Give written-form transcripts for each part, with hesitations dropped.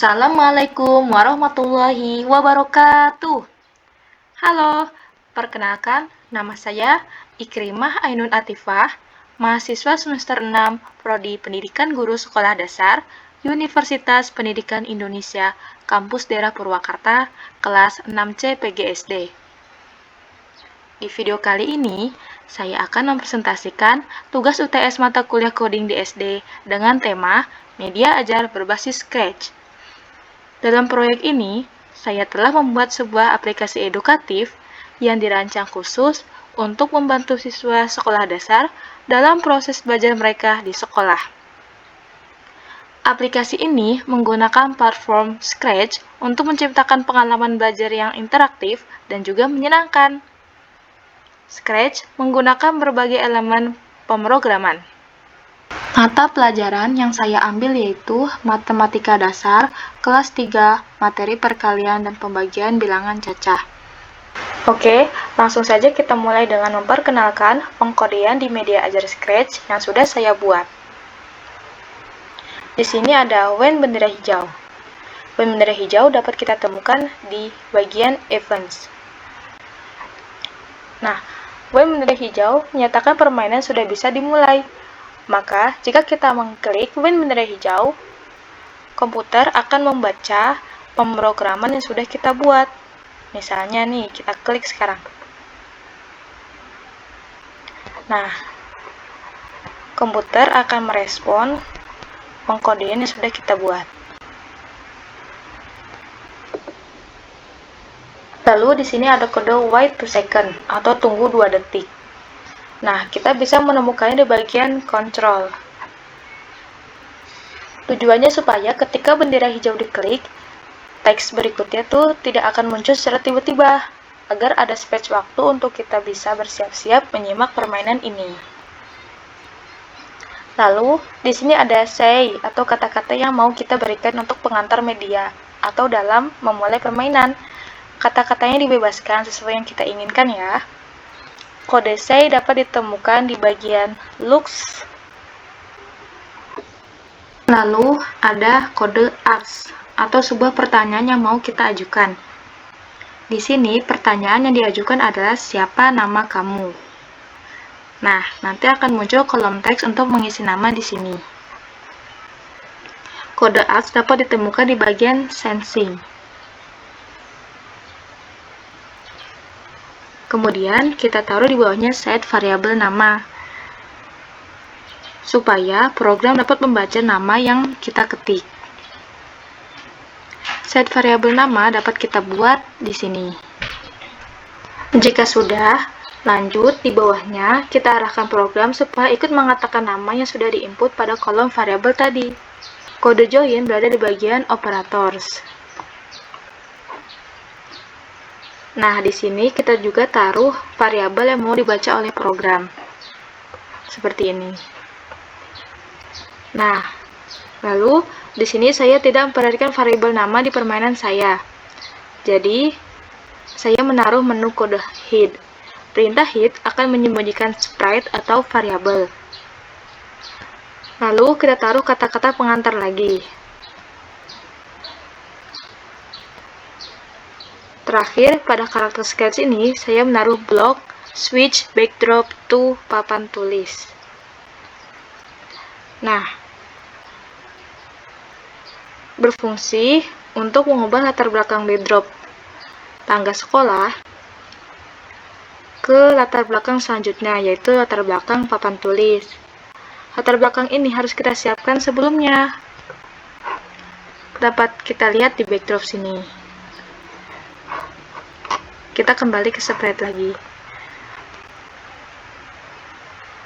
Assalamualaikum warahmatullahi wabarakatuh. Halo, perkenalkan nama saya Ikrimah Ainun Atifah, mahasiswa semester 6 Prodi Pendidikan Guru Sekolah Dasar, Universitas Pendidikan Indonesia, Kampus Daerah Purwakarta, kelas 6C PGSD. Di video kali ini, saya akan mempresentasikan tugas UTS mata kuliah coding di SD dengan tema Media Ajar Berbasis Scratch. Dalam proyek ini, saya telah membuat sebuah aplikasi edukatif yang dirancang khusus untuk membantu siswa sekolah dasar dalam proses belajar mereka di sekolah. Aplikasi ini menggunakan platform Scratch untuk menciptakan pengalaman belajar yang interaktif dan juga menyenangkan. Scratch menggunakan berbagai elemen pemrograman. Mata pelajaran yang saya ambil yaitu Matematika Dasar, kelas 3, materi perkalian dan pembagian bilangan cacah. Oke, langsung saja kita mulai dengan memperkenalkan pengkodean di media ajar Scratch yang sudah saya buat. Di sini ada when bendera hijau. When bendera hijau dapat kita temukan di bagian events. Nah, when bendera hijau menyatakan permainan sudah bisa dimulai. Maka, jika kita mengklik when bendera hijau, komputer akan membaca pemrograman yang sudah kita buat. Misalnya nih, kita klik sekarang. Nah, komputer akan merespon pengkodean yang sudah kita buat. Lalu di sini ada kode wait 2 second atau tunggu 2 detik. Nah, kita bisa menemukannya di bagian control. Tujuannya supaya ketika bendera hijau diklik, teks berikutnya tuh tidak akan muncul secara tiba-tiba, agar ada space waktu untuk kita bisa bersiap-siap menyimak permainan ini. Lalu, di sini ada say atau kata-kata yang mau kita berikan untuk pengantar media atau dalam memulai permainan. Kata-katanya dibebaskan sesuai yang kita inginkan ya. Kode say dapat ditemukan di bagian looks. Lalu ada kode ask atau sebuah pertanyaan yang mau kita ajukan. Di sini pertanyaan yang diajukan adalah siapa nama kamu. Nah, nanti akan muncul kolom teks untuk mengisi nama di sini. Kode ask dapat ditemukan di bagian sensing. Kemudian kita taruh di bawahnya set variabel nama, supaya program dapat membaca nama yang kita ketik. Set variabel nama dapat kita buat di sini. Jika sudah, lanjut di bawahnya kita arahkan program supaya ikut mengatakan nama yang sudah diinput pada kolom variabel tadi. Kode join berada di bagian operators. Nah, di sini kita juga taruh variabel yang mau dibaca oleh program. Seperti ini. Nah, lalu di sini saya tidak memperhatikan variabel nama di permainan saya. Jadi, saya menaruh menu kode hid. Perintah hid akan menyembunyikan sprite atau variabel. Lalu kita taruh kata-kata pengantar lagi. Terakhir, pada karakter Scratch ini, saya menaruh blok switch backdrop to papan tulis. Nah, berfungsi untuk mengubah latar belakang backdrop tangga sekolah ke latar belakang selanjutnya, yaitu latar belakang papan tulis. Latar belakang ini harus kita siapkan sebelumnya. Dapat kita lihat di backdrop sini. Kita kembali ke sprite lagi.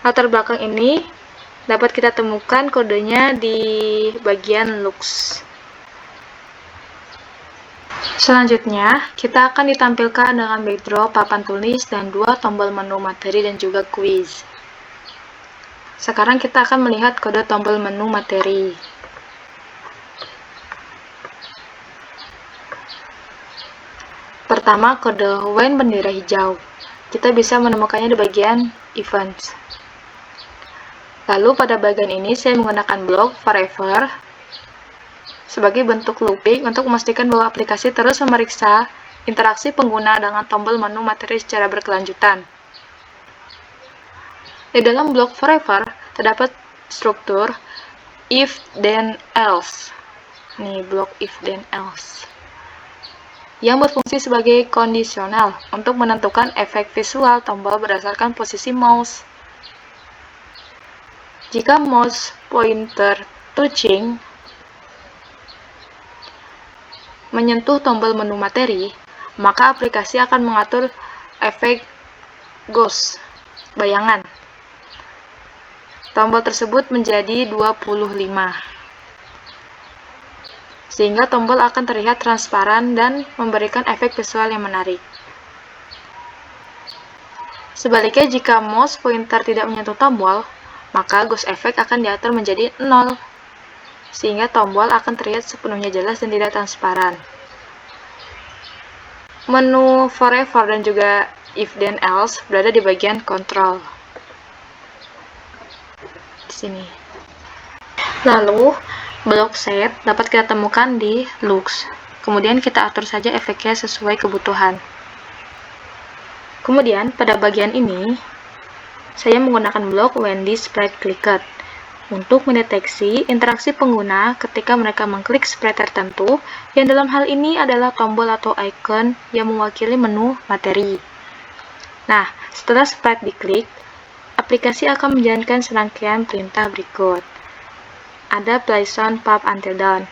Latar belakang ini dapat kita temukan kodenya di bagian looks. Selanjutnya, kita akan ditampilkan dengan backdrop, papan tulis, dan 2 tombol menu materi dan juga quiz. Sekarang kita akan melihat kode tombol menu materi. Pertama, kode when bendera hijau. Kita bisa menemukannya di bagian events. Lalu pada bagian ini saya menggunakan blok forever sebagai bentuk looping untuk memastikan bahwa aplikasi terus memeriksa interaksi pengguna dengan tombol menu materi secara berkelanjutan. Di dalam blok forever, terdapat struktur if then else. Ini blok if then else yang berfungsi sebagai kondisional untuk menentukan efek visual tombol berdasarkan posisi mouse. Jika mouse pointer touching menyentuh tombol menu materi, maka aplikasi akan mengatur efek ghost, bayangan. Tombol tersebut menjadi 25. Sehingga tombol akan terlihat transparan dan memberikan efek visual yang menarik. Sebaliknya, jika mouse pointer tidak menyentuh tombol, maka ghost effect akan diatur menjadi 0, sehingga tombol akan terlihat sepenuhnya jelas dan tidak transparan. Menu forever dan juga if then else berada di bagian control. Di sini. Lalu, blok set dapat kita temukan di looks. Kemudian kita atur saja efeknya sesuai kebutuhan. Kemudian pada bagian ini, saya menggunakan blok when this sprite clicked untuk mendeteksi interaksi pengguna ketika mereka mengklik sprite tertentu, yang dalam hal ini adalah tombol atau icon yang mewakili menu materi. Nah, setelah sprite diklik, aplikasi akan menjalankan serangkaian perintah berikut. Ada play sound pop until dawn.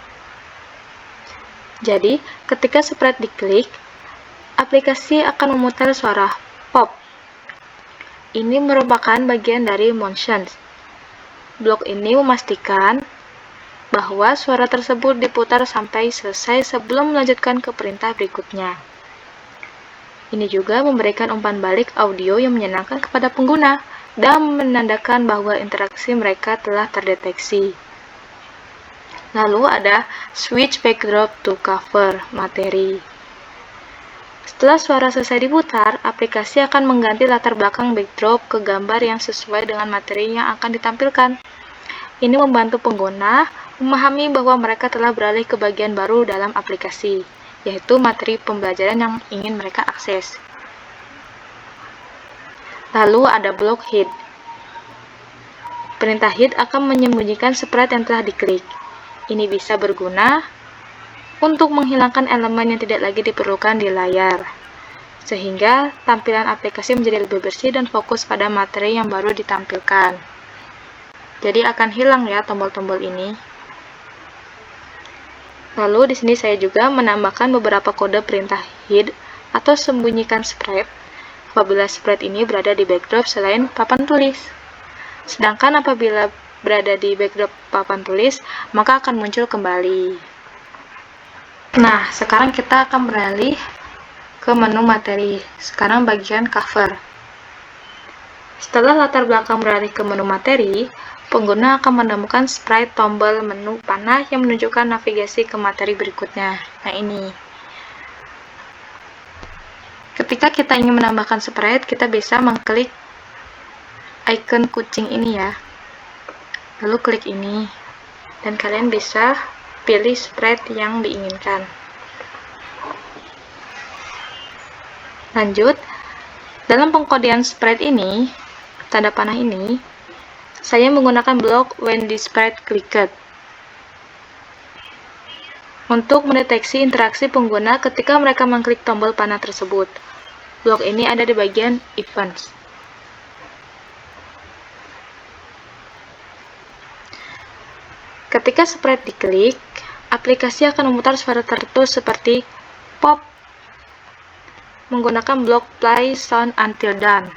Jadi, ketika sprite diklik, aplikasi akan memutar suara pop. Ini merupakan bagian dari motion. Blok ini memastikan bahwa suara tersebut diputar sampai selesai sebelum melanjutkan ke perintah berikutnya. Ini juga memberikan umpan balik audio yang menyenangkan kepada pengguna dan menandakan bahwa interaksi mereka telah terdeteksi. Lalu ada switch backdrop to cover materi. Setelah suara selesai diputar, aplikasi akan mengganti latar belakang backdrop ke gambar yang sesuai dengan materi yang akan ditampilkan. Ini membantu pengguna memahami bahwa mereka telah beralih ke bagian baru dalam aplikasi, yaitu materi pembelajaran yang ingin mereka akses. Lalu ada blok hid. Perintah hid akan menyembunyikan sprite yang telah diklik. Ini bisa berguna untuk menghilangkan elemen yang tidak lagi diperlukan di layar, sehingga tampilan aplikasi menjadi lebih bersih dan fokus pada materi yang baru ditampilkan. Jadi akan hilang ya tombol-tombol ini. Lalu di sini saya juga menambahkan beberapa kode perintah hid atau sembunyikan sprite apabila sprite ini berada di backdrop selain papan tulis. Sedangkan apabila berada di backdrop papan tulis, maka akan muncul kembali. Nah, sekarang kita akan beralih ke menu materi. Sekarang bagian cover. Setelah latar belakang beralih ke menu materi, pengguna akan menemukan sprite tombol menu panah yang menunjukkan navigasi ke materi berikutnya. Nah, ini. Ketika kita ingin menambahkan sprite, kita bisa mengklik icon kucing ini ya. Lalu klik ini, dan kalian bisa pilih sprite yang diinginkan. Lanjut, dalam pengkodean sprite ini, tanda panah ini, saya menggunakan blok when this sprite clicked untuk mendeteksi interaksi pengguna ketika mereka mengklik tombol panah tersebut. Blok ini ada di bagian events. Ketika sprite diklik, aplikasi akan memutar suara tertentu seperti pop menggunakan blok play sound until done.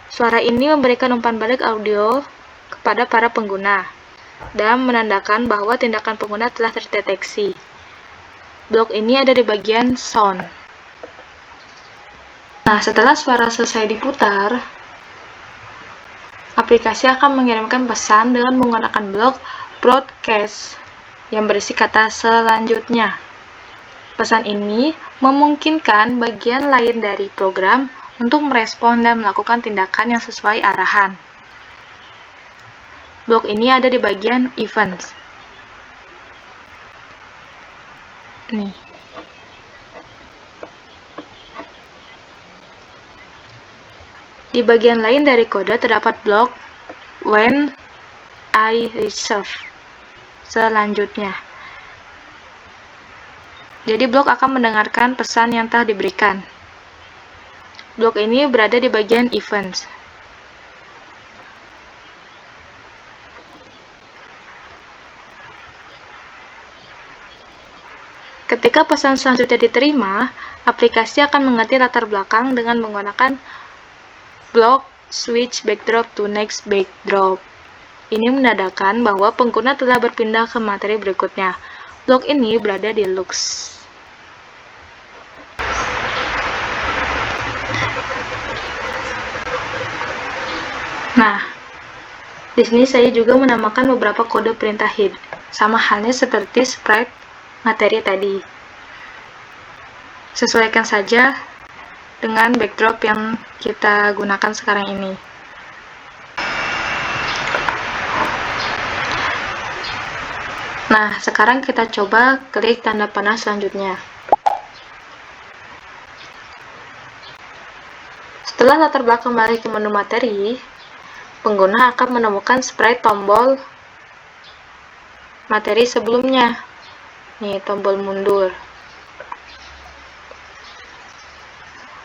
Suara ini memberikan umpan balik audio kepada para pengguna dan menandakan bahwa tindakan pengguna telah terdeteksi. Blok ini ada di bagian sound. Nah, setelah suara selesai diputar, aplikasi akan mengirimkan pesan dengan menggunakan blok broadcast yang berisi kata selanjutnya. Pesan ini memungkinkan bagian lain dari program untuk merespon dan melakukan tindakan yang sesuai arahan. Blok ini ada di bagian events. Nih. Di bagian lain dari kode terdapat blok when I reserve. Selanjutnya. Jadi blok akan mendengarkan pesan yang telah diberikan. Blok ini berada di bagian events. Ketika pesan selanjutnya diterima, aplikasi akan mengganti latar belakang dengan menggunakan blok switch backdrop to next backdrop. Ini menandakan bahwa pengguna telah berpindah ke materi berikutnya. Blok ini berada di looks. Nah, di sini saya juga menamakan beberapa kode perintah hid, sama halnya seperti sprite materi tadi. Sesuaikan saja dengan backdrop yang kita gunakan sekarang ini. Nah, sekarang kita coba klik tanda panah selanjutnya. Setelah latar belakang kembali ke menu materi, pengguna akan menemukan sprite tombol materi sebelumnya. Nih, tombol mundur.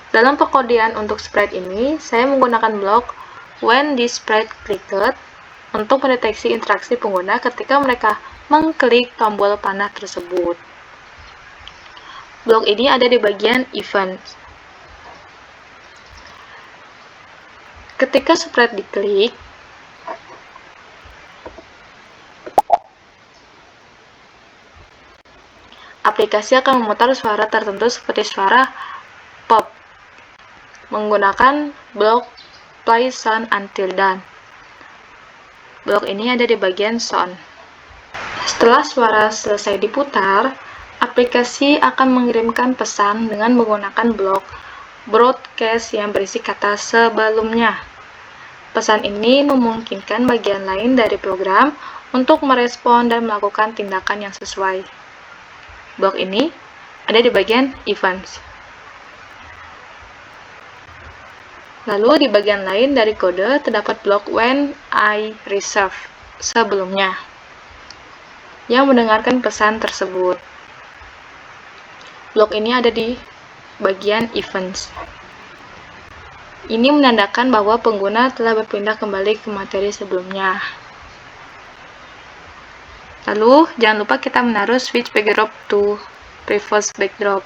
Dalam pengkodean untuk sprite ini, saya menggunakan blok when this sprite clicked untuk mendeteksi interaksi pengguna ketika mereka mengklik tombol panah tersebut. Blok ini ada di bagian event. Ketika sprite diklik, aplikasi akan memutar suara tertentu seperti suara pop menggunakan blok play sound until done. Blok ini ada di bagian sound. Setelah suara selesai diputar, aplikasi akan mengirimkan pesan dengan menggunakan blok broadcast yang berisi kata sebelumnya. Pesan ini memungkinkan bagian lain dari program untuk merespon dan melakukan tindakan yang sesuai. Blok ini ada di bagian events. Lalu di bagian lain dari kode terdapat blok when I reserve sebelumnya yang mendengarkan pesan tersebut. Blok ini ada di bagian events. Ini menandakan bahwa pengguna telah berpindah kembali ke materi sebelumnya. Lalu jangan lupa kita menaruh switch backdrop to previous backdrop.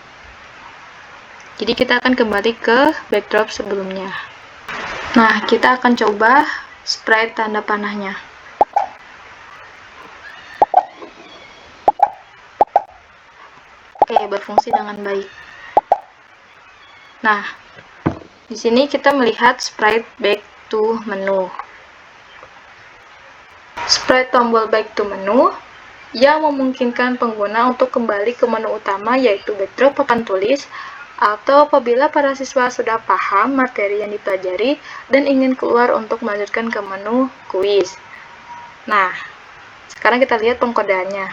Jadi kita akan kembali ke backdrop sebelumnya. Nah, kita akan coba sprite tanda panahnya. Oke, berfungsi dengan baik. Nah, di sini kita melihat sprite back to menu. Sprite tombol back to menu yang memungkinkan pengguna untuk kembali ke menu utama, yaitu backdrop papan tulis, atau apabila para siswa sudah paham materi yang dipelajari dan ingin keluar untuk melanjutkan ke menu kuis. Nah, sekarang kita lihat pengkodeannya.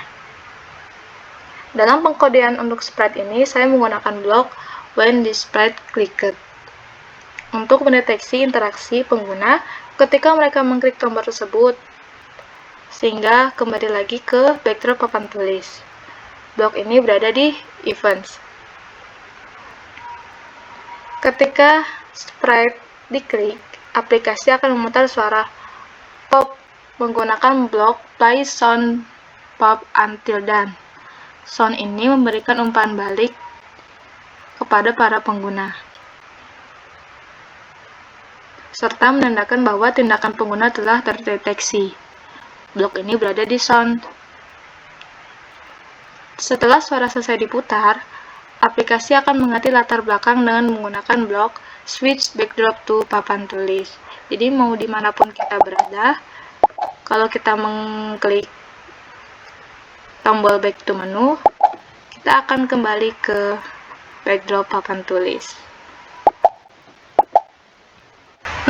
Dalam pengkodean untuk sprite ini, saya menggunakan blok when this sprite clicked untuk mendeteksi interaksi pengguna ketika mereka mengklik tombol tersebut, sehingga kembali lagi ke backdrop papan tulis. Blok ini berada di events. Ketika sprite diklik, aplikasi akan memutar suara pop menggunakan blok play sound pop until done. Sound ini memberikan umpan balik kepada para pengguna, serta menandakan bahwa tindakan pengguna telah terdeteksi. Blok ini berada di sound. Setelah suara selesai diputar, aplikasi akan mengganti latar belakang dengan menggunakan blok switch backdrop to papan tulis. Jadi mau dimanapun kita berada, kalau kita mengklik tombol back to menu, kita akan kembali ke backdrop papan tulis.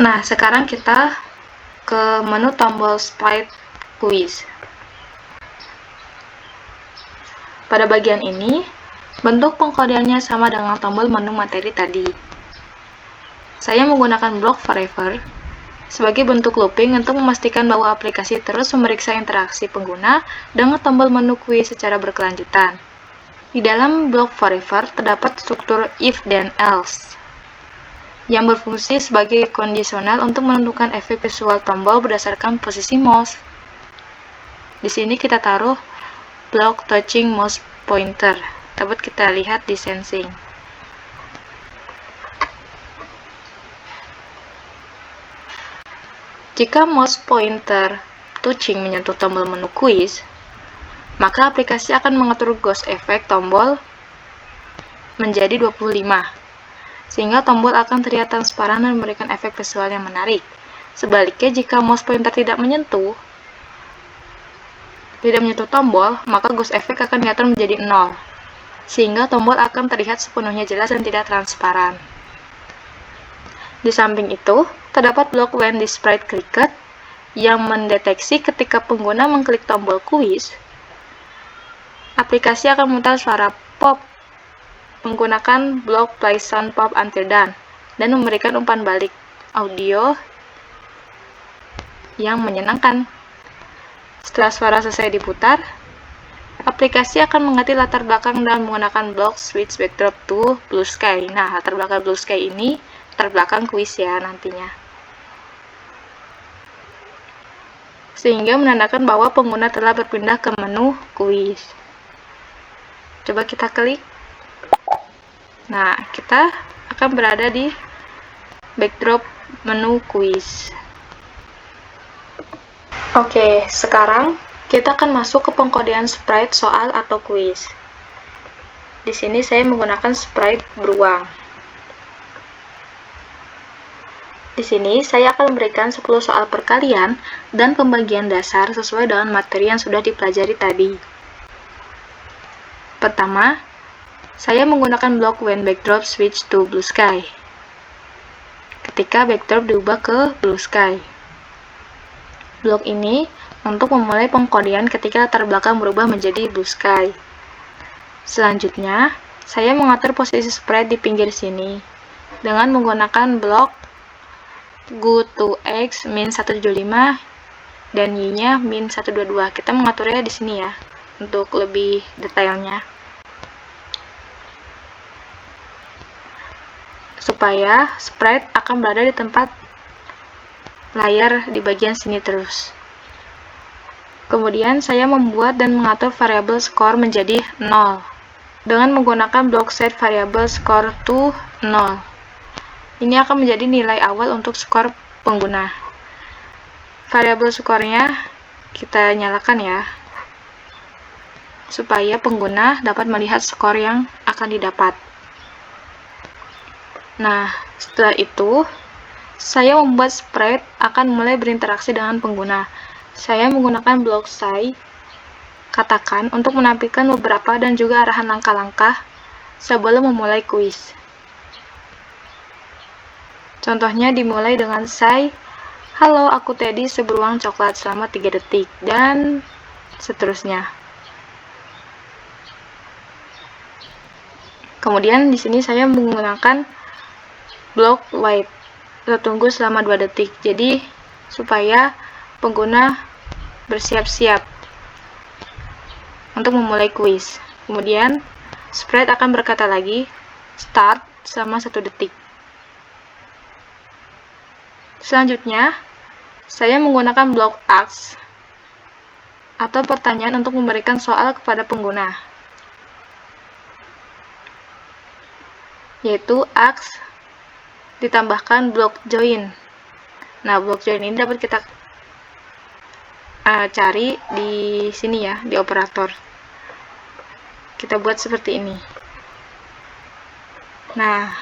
Nah, sekarang kita ke menu tombol sprite quiz. Pada bagian ini, Bentuk pengkodeannya sama dengan tombol menu materi tadi. Saya menggunakan blok forever sebagai bentuk looping untuk memastikan bahwa aplikasi terus memeriksa interaksi pengguna dengan tombol menu quiz secara berkelanjutan. Di dalam blok forever terdapat struktur if dan else yang berfungsi sebagai kondisional untuk menentukan efek visual tombol berdasarkan posisi mouse. Di sini kita taruh blok touching mouse pointer. Dapat kita lihat di sensing. Jika mouse pointer touching menyentuh tombol menu quiz, maka aplikasi akan mengatur ghost effect tombol menjadi 25, sehingga tombol akan terlihat transparan dan memberikan efek visual yang menarik. Sebaliknya, jika mouse pointer tidak menyentuh tombol, maka ghost effect akan diatur menjadi 0, sehingga tombol akan terlihat sepenuhnya jelas dan tidak transparan. Di samping itu, terdapat blok when the sprite clicked yang mendeteksi ketika pengguna mengklik tombol quiz, aplikasi akan memutar suara pop menggunakan blok play sound pop until done dan memberikan umpan balik audio yang menyenangkan. Setelah suara selesai diputar, aplikasi akan mengganti latar belakang dan menggunakan blok switch backdrop to blue sky. Nah, latar belakang blue sky ini latar belakang quiz ya nantinya. Sehingga menandakan bahwa pengguna telah berpindah ke menu quiz. Coba kita klik. Nah, kita akan berada di backdrop menu quiz. Oke, sekarang kita akan masuk ke pengkodean sprite soal atau kuis. Di sini saya menggunakan sprite beruang. Di sini saya akan memberikan 10 soal perkalian dan pembagian dasar sesuai dengan materi yang sudah dipelajari tadi. Pertama, saya menggunakan blok when backdrop switch to blue sky. Ketika backdrop diubah ke blue sky. Blok ini untuk memulai pengkodean ketika latar belakang berubah menjadi blue sky. Selanjutnya, saya mengatur posisi sprite di pinggir sini dengan menggunakan blok go to x min 175 dan y-nya min 122. Kita mengaturnya di sini ya untuk lebih detailnya. Supaya sprite akan berada di tempat layar di bagian sini terus. Kemudian saya membuat dan mengatur variabel skor menjadi 0 dengan menggunakan blok set variabel skor to 0. Ini akan menjadi nilai awal untuk skor pengguna. Variabel skornya kita nyalakan ya, supaya pengguna dapat melihat skor yang akan didapat. Nah, setelah itu saya membuat sprite akan mulai berinteraksi dengan pengguna. Saya menggunakan blok say katakan untuk menampilkan beberapa dan juga arahan langkah-langkah sebelum memulai kuis. Contohnya dimulai dengan say, "Halo, aku Teddy, seberuang coklat selama 3 detik," dan seterusnya. Kemudian di sini saya menggunakan blok wait. Kita tunggu selama 2 detik. Jadi supaya pengguna bersiap-siap untuk memulai kuis. Kemudian sprite akan berkata lagi start selama 1 detik. Selanjutnya, saya menggunakan blok ask atau pertanyaan untuk memberikan soal kepada pengguna, yaitu ask ditambahkan blok join. Nah, blok join ini dapat kita cari di sini ya, di operator. Kita buat seperti ini. Nah,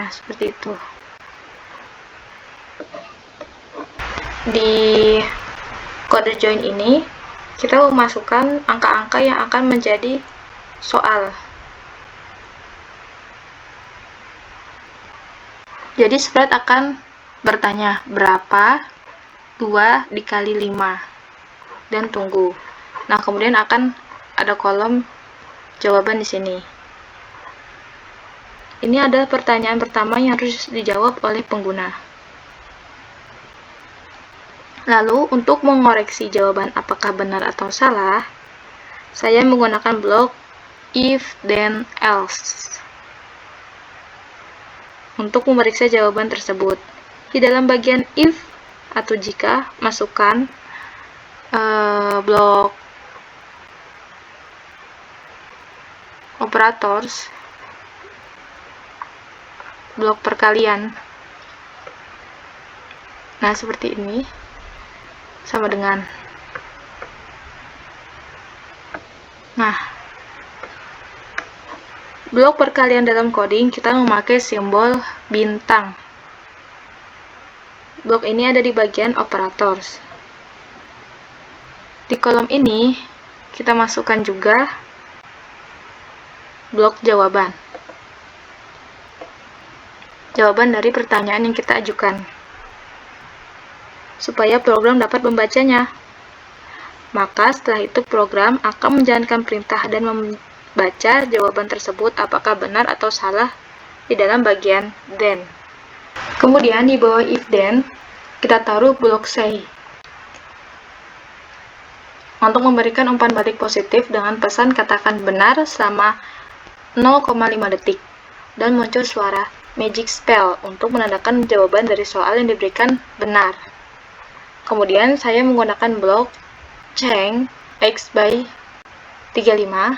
seperti itu. Di kode join ini, kita memasukkan angka-angka yang akan menjadi soal. Jadi sprite akan bertanya berapa 2 dikali 5 dan tunggu. Nah, kemudian akan ada kolom jawaban di sini. Ini adalah pertanyaan pertama yang harus dijawab oleh pengguna. Lalu, untuk mengoreksi jawaban apakah benar atau salah, saya menggunakan blok if, then, else untuk memeriksa jawaban tersebut. Di dalam bagian if atau jika, masukkan blok operators, blok perkalian. Nah, seperti ini. Sama dengan. Nah, blok perkalian dalam coding kita memakai simbol bintang. Blok ini ada di bagian operators. Di kolom ini, kita masukkan juga blok jawaban. Jawaban dari pertanyaan yang kita ajukan, supaya program dapat membacanya. Maka setelah itu program akan menjalankan perintah dan membaca jawaban tersebut apakah benar atau salah di dalam bagian then. Kemudian di bawah if then, kita taruh blok say untuk memberikan umpan balik positif dengan pesan katakan benar selama 0,5 detik, dan muncul suara magic spell untuk menandakan jawaban dari soal yang diberikan benar. Kemudian saya menggunakan blok change x by 35.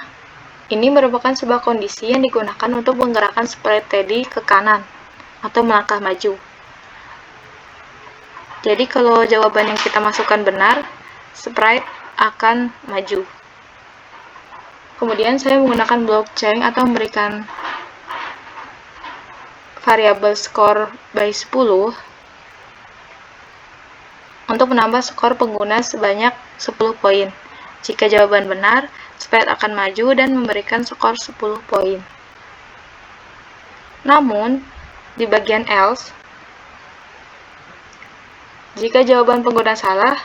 Ini merupakan sebuah kondisi yang digunakan untuk menggerakkan sprite tadi ke kanan atau melangkah maju. Jadi kalau jawaban yang kita masukkan benar, sprite akan maju. Kemudian saya menggunakan blok change atau memberikan variabel score by 10 untuk menambah skor pengguna sebanyak 10 poin. Jika jawaban benar, sprite akan maju dan memberikan skor 10 poin. Namun, di bagian else, jika jawaban pengguna salah,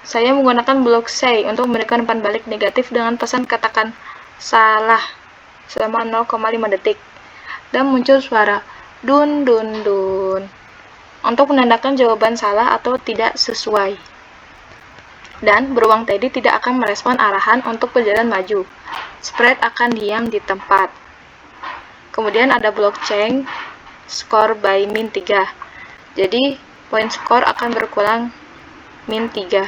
saya menggunakan blok say untuk memberikan umpan balik negatif dengan pesan katakan salah selama 0,5 detik. Dan muncul suara dun dun dun untuk menandakan jawaban salah atau tidak sesuai. Dan beruang tadi tidak akan merespon arahan untuk berjalan maju. Sprite akan diam di tempat. Kemudian ada blok change score by min 3. Jadi poin skor akan berkurang min 3.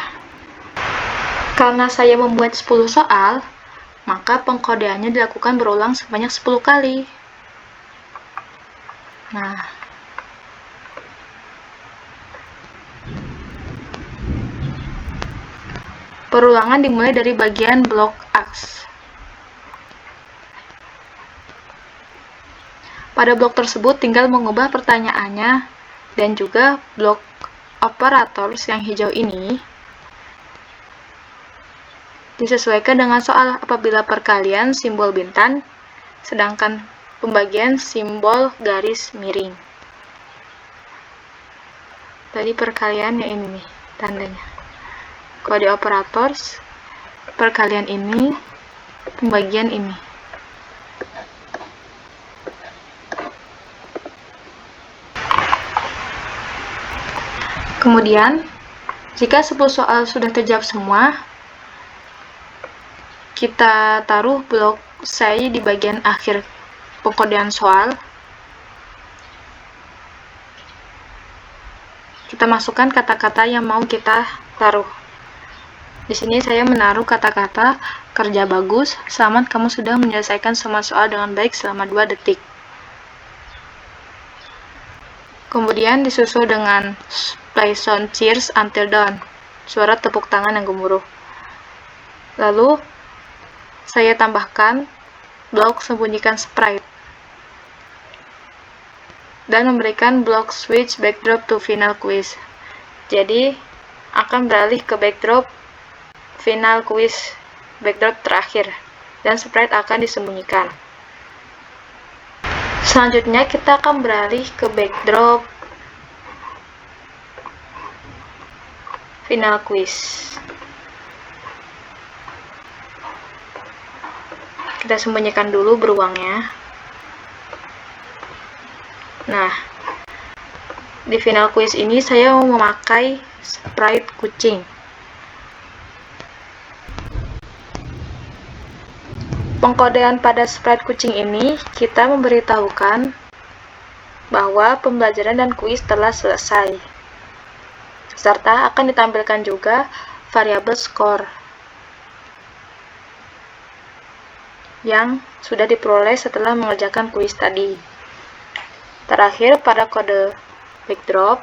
Karena saya membuat 10 soal, maka pengkodeannya dilakukan berulang sebanyak 10 kali. Nah, perulangan dimulai dari bagian blok X. Pada blok tersebut tinggal mengubah pertanyaannya, dan juga blok operators yang hijau ini disesuaikan dengan soal apabila perkalian simbol bintang, sedangkan pembagian simbol garis miring. Tadi perkalian yang ini nih, tandanya. Kalau di operators, perkalian ini, pembagian ini. Kemudian, jika 10 soal sudah terjawab semua, kita taruh blok say di bagian akhir pengkodean soal. Kita masukkan kata-kata yang mau kita taruh. Di sini saya menaruh kata-kata kerja bagus, selamat kamu sudah menyelesaikan semua soal dengan baik selama 2 detik. Kemudian disusul dengan play sound cheers until dawn, suara tepuk tangan yang gemuruh. Lalu saya tambahkan blok sembunyikan sprite dan memberikan blok switch backdrop to final quiz. Jadi akan beralih ke backdrop final quiz, backdrop terakhir, dan sprite akan disembunyikan. Selanjutnya kita akan beralih ke backdrop final quiz. Kita sembunyikan dulu beruangnya. Nah, di final quiz ini saya mau memakai sprite kucing. Pengkodean pada sprite kucing ini, kita memberitahukan bahwa pembelajaran dan kuis telah selesai. Serta akan ditampilkan juga variabel skor yang sudah diperoleh setelah mengerjakan kuis tadi. Terakhir, pada kode backdrop,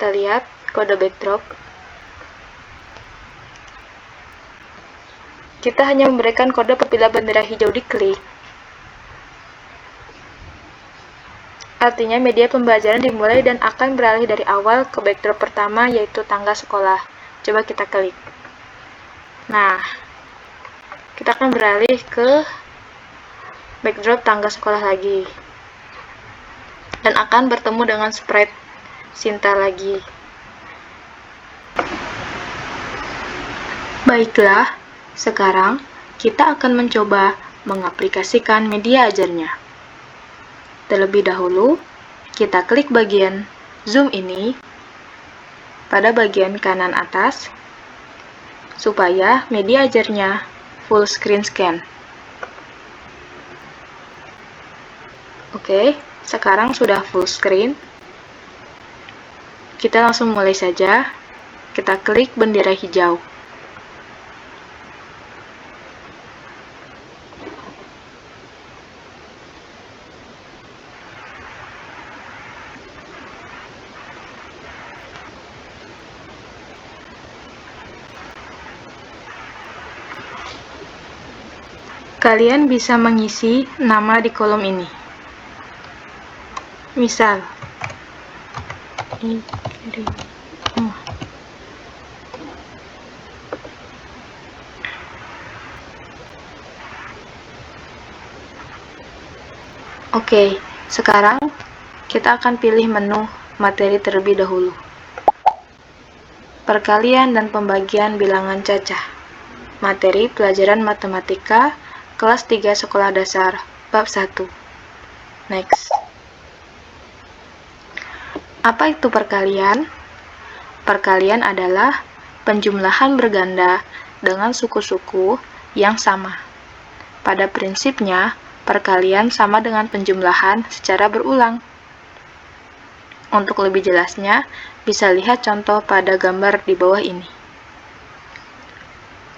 kita lihat kode backdrop. Kita hanya memberikan kode apabila bendera hijau diklik. Artinya media pembelajaran dimulai dan akan beralih dari awal ke backdrop pertama, yaitu tangga sekolah. Coba kita klik. Nah, kita akan beralih ke backdrop tangga sekolah lagi. Dan akan bertemu dengan sprite Sinta lagi. Baiklah. Sekarang, kita akan mencoba mengaplikasikan media ajarnya. Terlebih dahulu, kita klik bagian zoom ini pada bagian kanan atas, supaya media ajarnya full screen scan. Oke, sekarang sudah full screen. Kita langsung mulai saja. Kita klik bendera hijau. Kalian bisa mengisi nama di kolom ini. Misal, Oke, sekarang kita akan pilih menu materi terlebih dahulu. Perkalian dan pembagian bilangan cacah. Materi pelajaran matematika kelas 3 sekolah dasar bab 1. Next. Apa itu perkalian? Perkalian adalah penjumlahan berganda dengan suku-suku yang sama. Pada prinsipnya, perkalian sama dengan penjumlahan secara berulang. Untuk lebih jelasnya, bisa lihat contoh pada gambar di bawah ini.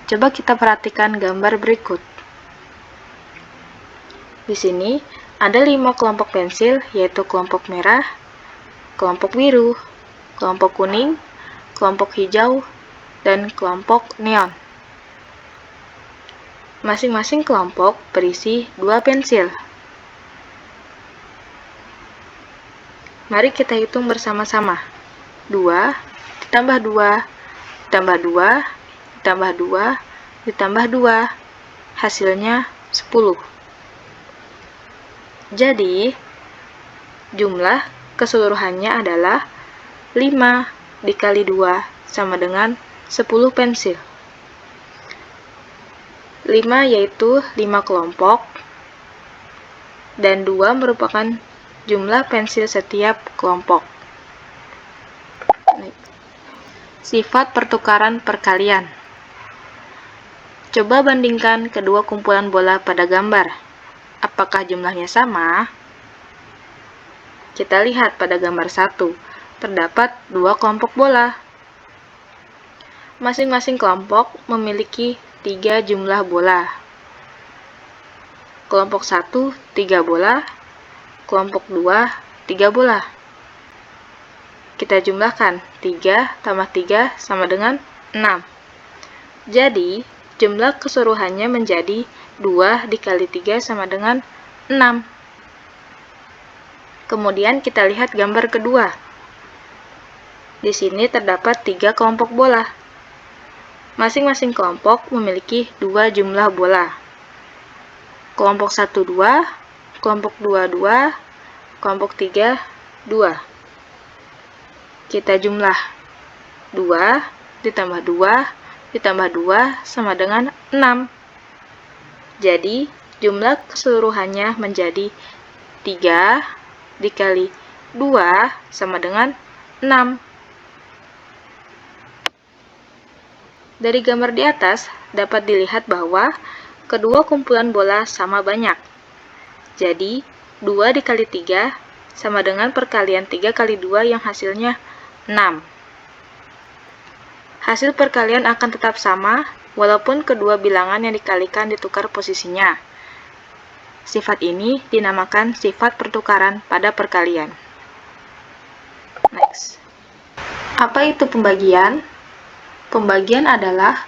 Coba kita perhatikan gambar berikut. Di sini ada 5 kelompok pensil, yaitu kelompok merah, kelompok biru, kelompok kuning, kelompok hijau, dan kelompok neon. Masing-masing kelompok berisi 2 pensil. Mari kita hitung bersama-sama. 2 ditambah 2 ditambah 2 ditambah 2 ditambah 2. Hasilnya 10. Jadi, jumlah keseluruhannya adalah 5 dikali 2 sama dengan 10 pensil. 5 yaitu 5 kelompok, dan 2 merupakan jumlah pensil setiap kelompok. Sifat pertukaran perkalian. Coba bandingkan kedua kumpulan bola pada gambar. Apakah jumlahnya sama? Kita lihat pada gambar 1, terdapat 2 kelompok bola. Masing-masing kelompok memiliki 3 jumlah bola. Kelompok 1, 3 bola. Kelompok 2, 3 bola. Kita jumlahkan, 3 tambah 3 sama dengan 6. Jadi, jumlah keseluruhannya menjadi 2 dikali 3 sama dengan 6. Kemudian kita lihat gambar kedua. Di sini terdapat 3 kelompok bola. Masing-masing kelompok memiliki 2 jumlah bola. Kelompok 1, 2, kelompok 2, 2, kelompok 3, 2. Kita jumlah 2 ditambah 2 ditambah 2 sama dengan 6. Jadi, jumlah keseluruhannya menjadi 3 dikali 2 sama dengan 6. Dari gambar di atas, dapat dilihat bahwa kedua kumpulan bola sama banyak. Jadi, 2 dikali 3 sama dengan perkalian 3 kali 2 yang hasilnya 6. Hasil perkalian akan tetap sama, walaupun kedua bilangan yang dikalikan ditukar posisinya. Sifat ini dinamakan sifat pertukaran pada perkalian. Next. Apa itu pembagian? Pembagian adalah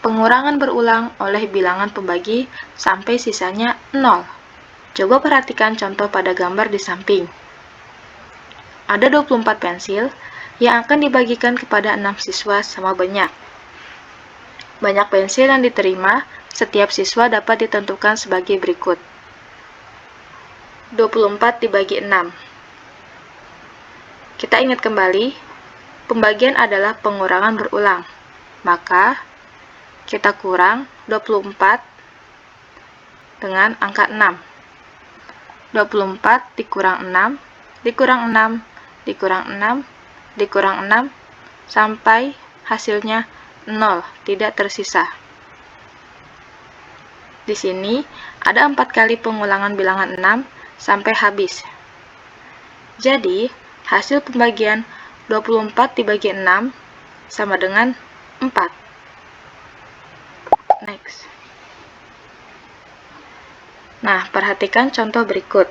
pengurangan berulang oleh bilangan pembagi sampai sisanya 0. Coba perhatikan contoh pada gambar di samping. Ada 24 pensil yang akan dibagikan kepada 6 siswa sama banyak. Banyak pensil yang diterima, setiap siswa dapat ditentukan sebagai berikut. 24 dibagi 6. Kita ingat kembali, pembagian adalah pengurangan berulang. Maka, kita kurang 24 dengan angka 6. 24 dikurang 6, dikurang 6, dikurang 6, dikurang 6, sampai hasilnya 0, tidak tersisa. Di sini, ada 4 kali pengulangan bilangan 6 sampai habis. Jadi, hasil pembagian 24 dibagi 6 sama dengan 4. Next. Nah, perhatikan contoh berikut.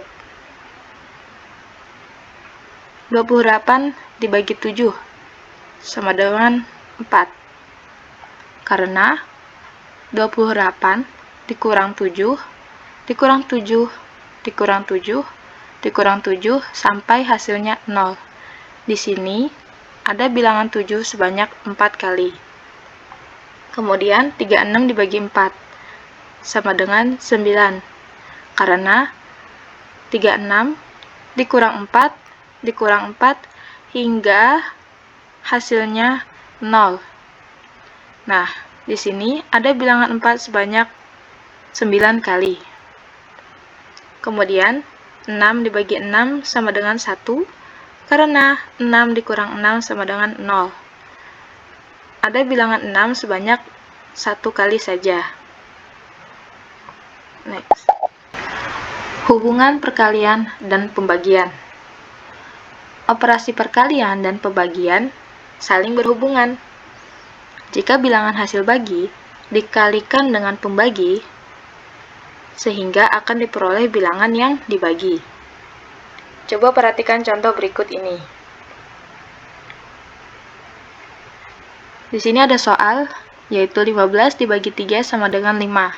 28 dibagi 7 sama dengan 4. Karena 28 dikurang 7, dikurang 7, dikurang 7, dikurang 7 sampai hasilnya 0. Di sini ada bilangan 7 sebanyak 4 kali. Kemudian 36 dibagi 4 sama dengan 9. Karena 36 dikurang 4, dikurang 4, hingga hasilnya 0. Nah, di sini ada bilangan 4 sebanyak 9 kali. Kemudian 6 dibagi 6 sama dengan 1, karena 6 dikurang 6 sama dengan 0. Ada bilangan 6 sebanyak 1 kali saja. Next. Hubungan perkalian dan pembagian. Operasi perkalian dan pembagian saling berhubungan. Jika bilangan hasil bagi dikalikan dengan pembagi, sehingga akan diperoleh bilangan yang dibagi. Coba perhatikan contoh berikut ini. Di sini ada soal, yaitu 15 dibagi 3 sama dengan 5.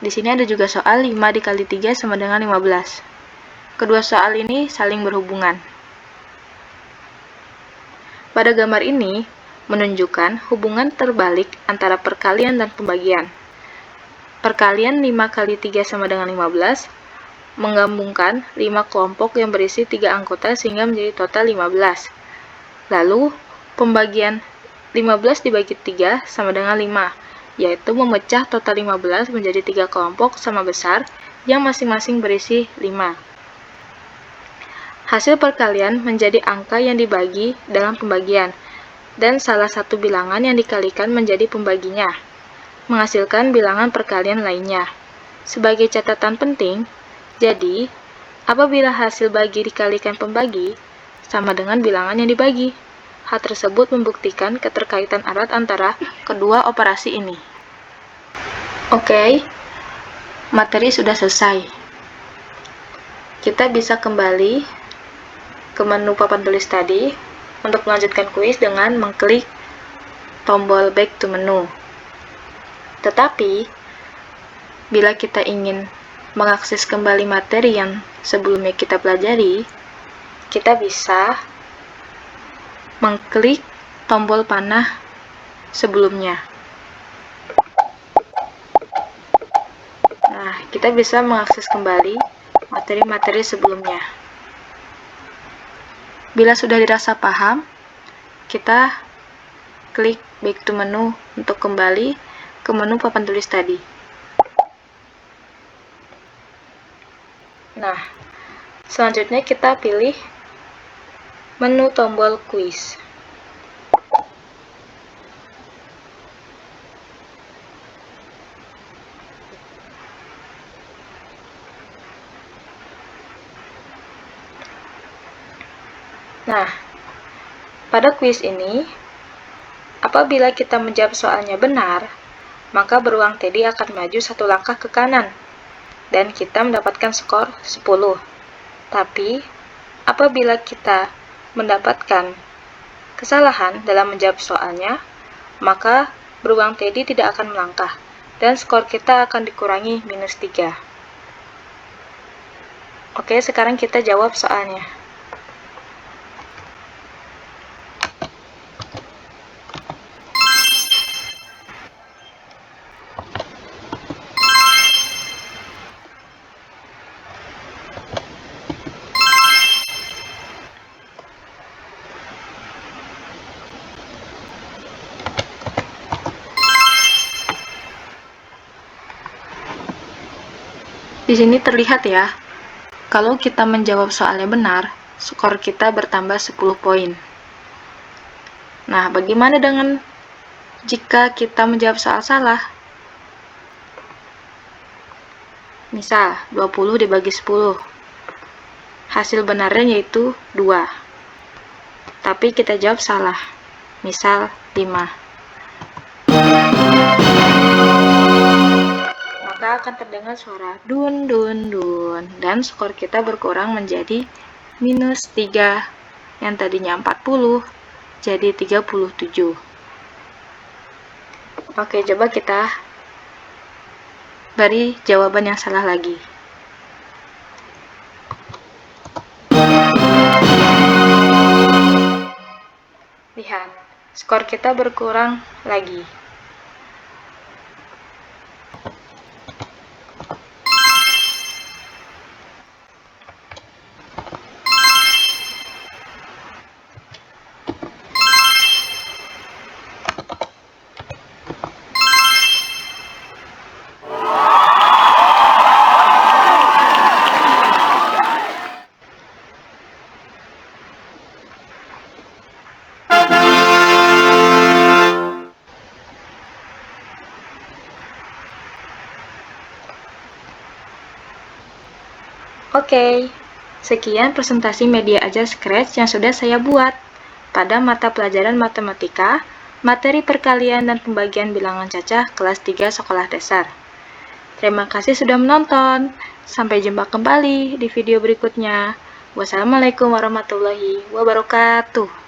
Di sini ada juga soal 5 dikali 3 sama dengan 15. Kedua soal ini saling berhubungan. Pada gambar ini, menunjukkan hubungan terbalik antara perkalian dan pembagian. Perkalian 5 kali 3 sama dengan 15, menggabungkan 5 kelompok yang berisi 3 anggota sehingga menjadi total 15. Lalu, pembagian 15 dibagi 3 sama dengan 5, yaitu memecah total 15 menjadi 3 kelompok sama besar yang masing-masing berisi 5. Hasil perkalian menjadi angka yang dibagi dalam pembagian, dan salah satu bilangan yang dikalikan menjadi pembaginya, menghasilkan bilangan perkalian lainnya. Sebagai catatan penting, jadi, apabila hasil bagi dikalikan pembagi, sama dengan bilangan yang dibagi. Hal tersebut membuktikan keterkaitan erat antara kedua operasi ini. Oke, materi sudah selesai. Kita bisa kembali ke menu papan tulis tadi untuk melanjutkan kuis dengan mengklik tombol back to menu. Tetapi, bila kita ingin mengakses kembali materi yang sebelumnya kita pelajari, kita bisa mengklik tombol panah sebelumnya. Nah, kita bisa mengakses kembali materi-materi sebelumnya. Bila sudah dirasa paham, kita klik back to menu untuk kembali ke menu papan tulis tadi. Nah, selanjutnya kita pilih menu tombol kuis. Nah, pada kuis ini, apabila kita menjawab soalnya benar, maka beruang teddy akan maju 1 langkah ke kanan, dan kita mendapatkan skor 10. Tapi, apabila kita mendapatkan kesalahan dalam menjawab soalnya, maka beruang teddy tidak akan melangkah, dan skor kita akan dikurangi -3. Oke, sekarang kita jawab soalnya. Di sini terlihat ya, kalau kita menjawab soalnya benar, skor kita bertambah 10 poin. Nah, bagaimana dengan jika kita menjawab soal salah? Misal, 20 dibagi 10. Hasil benarnya yaitu 2. Tapi kita jawab salah. Misal, 5. Maka akan terdengar suara dun dun dun, dan skor kita berkurang menjadi -3. Yang tadinya 40 jadi 37. Oke, coba kita beri jawaban yang salah lagi. Lihat, skor kita berkurang lagi. Oke, sekian presentasi media ajar Scratch yang sudah saya buat pada mata pelajaran matematika, materi perkalian dan pembagian bilangan cacah kelas 3 sekolah dasar. Terima kasih sudah menonton. Sampai jumpa kembali di video berikutnya. Wassalamualaikum warahmatullahi wabarakatuh.